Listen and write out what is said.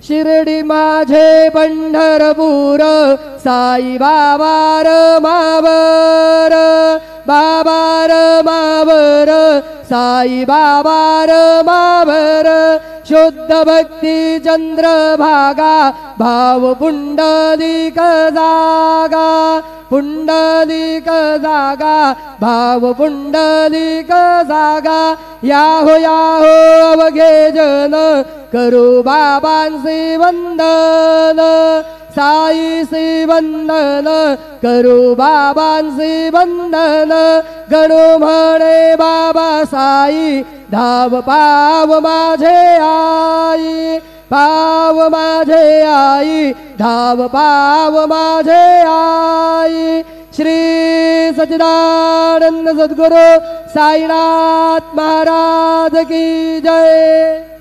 शिर्डी माझे पंढरपूर साई बाबा मावर बाबा मावर साई बाबा मावर शुद्ध भक्ती चंद्रभागा भाव पुंडलिक जागा पुंडलिक जागा भाव पुंडलिक जागा याहो अवघे जन करू बाबांचे वंदन साईचे वंदन करू बाबांचे वंदन गणू म्हणे बाबा साई धाव पाव माझे आई पाव माझे आई धाव पाव माझे आई श्री सच्चिदानंद सद्गुरु साईनाथ महाराज की जय।